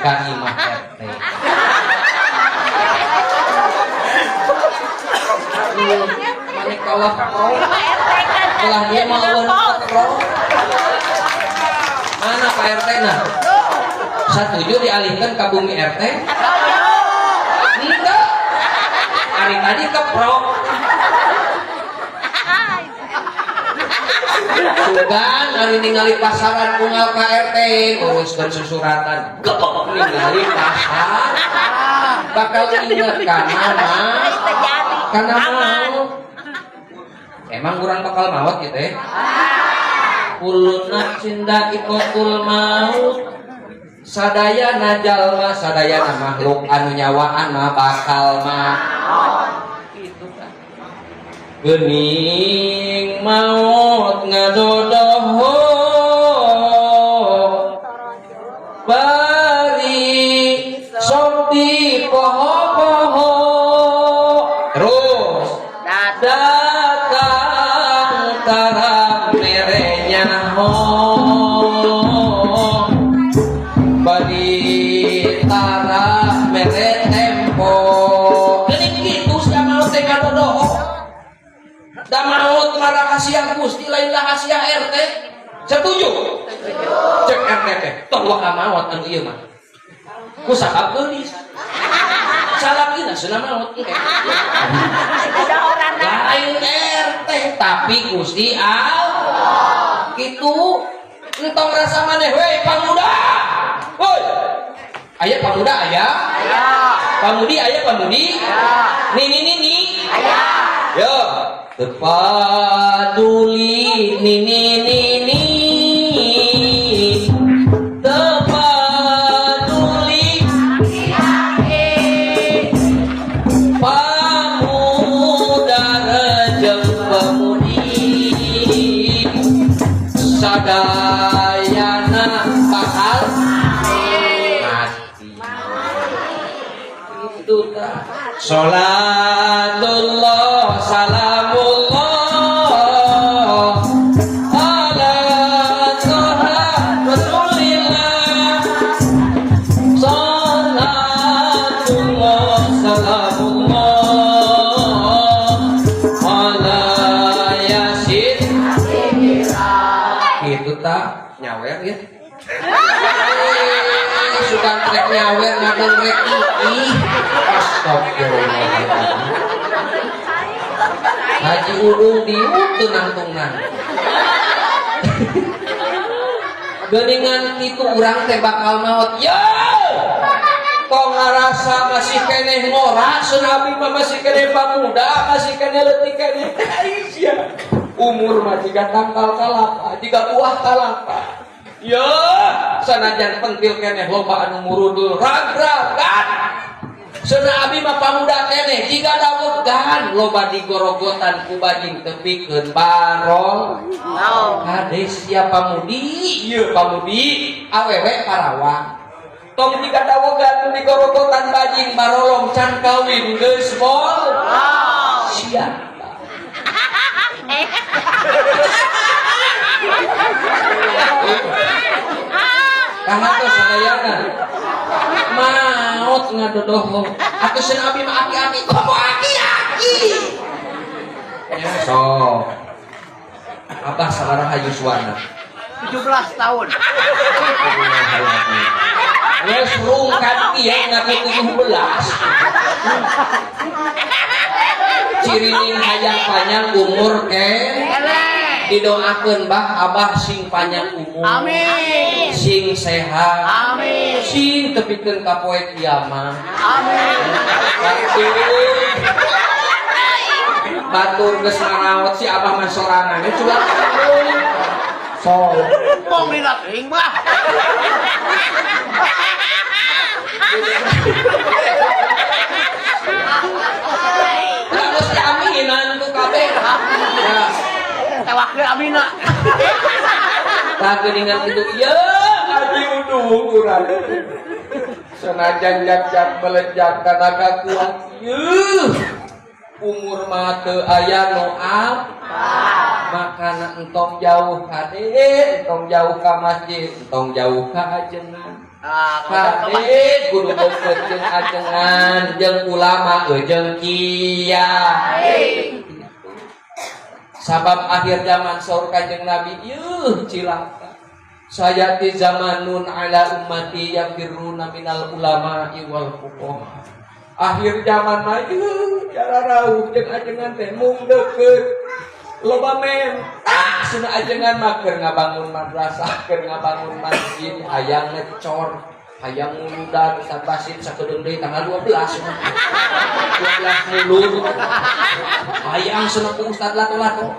ka imah RT. Mane kalah pro. Kalah dia mau pro. Mana Pak RT nah? Setuju dialihkan ke bumi RT? Enggak. Hari tadi ke pro. Sugan hari ningali pasaran unggal KRT urus dan susuratan gepok ningali pasar bakal inget karena mau emang kurang bakal maut gitu ya uluna cinda ikotul maut sadayana jalma sadayana makhluk anu nyawaan mah bakal maut gitu kan geuning maut ngadodoho bari sok di poho-poho terus datang tarang merenya ho bari tarang mere tempo geuning kitu sia maut teh ngadodoho da maut mah rahasia Gusti lain rahasia RT setuju cek RT teh tong waka maut anu ieu mah ku sakap geulis salakina seuna maut teh lain RT tapi Gusti Allah kitu entong rasa maneh we pamuda woi aya pamuda aya pamudi aya pamudi nini aya yo tepaduli nini tepaduli pamuda rejeng pemudi sadayana bakal mati itu tak sholatullah salamullah ala toha rasulillah sholatullah salamullah ala yasin itu tak nyawer ya suka trek nyawer ngadon rek ih astagfirullahaladzim Haji Udung diuk tenang-tenang geuningan itu urang teh bakal maut ya kok ngarasa masih keneh ngora senabi mah masih keneh pamuda masih keneh leutik keneh Aisyah umur mah jika tangkal kalapa jika buah kalapa ya sanajan pentil keneh loba anu murudul ragragan seuna abi mah pamuda keneh jika dawegan loba digorogotan ku bajing tepikeun barong hades sia pamudi ieu pamudi awewe parawang tong jika dawegan digorogotan bajing barolong can kawin geus mol sia Kahatos sadayana maut ngadodoho atuh seuna abi mah aki-aki komo aki-aki ya sok abah sabaraha yuswana 17 tahun wes rungkat ieu ngaku 17 cirining hayang panjang umur didoakeun bah abah sing panjang umur amin sing sehat amin sing tepikeun ka poe kiamat amin batur geus ngaraot si abah mah sorangan cuak sol mong dina teuing bah terus diaminan tu kabeh ya tewakil amina tak geuningan itu ya Haji Udung urang senajan jak-jak melejak kana kakuat yeuh umur mah teu aya nu makana entong jauh ka entong jauh ka masjid entong jauh ka ajengan Kadek kudu beukeut jeung ajengan jeung ulama jeung kiai. Sabab akhir zaman saur Kanjeng Nabi yuh cilaka. Sayati zamanun ala ummati yafiruna minal ulama wal fuqaha. Akhir zaman mah yuh cara rauh jeung ajengan teh mung deukeut. Loba mentak cenah ajengan mah keur ngabangun madrasah, keur ngabangun masjid, hayang ngecor, hayang nguludan Ustaz Basit sakedeung deui tanggal 12 12 mulu. Hayang cenah ku Ustaz lato-lato.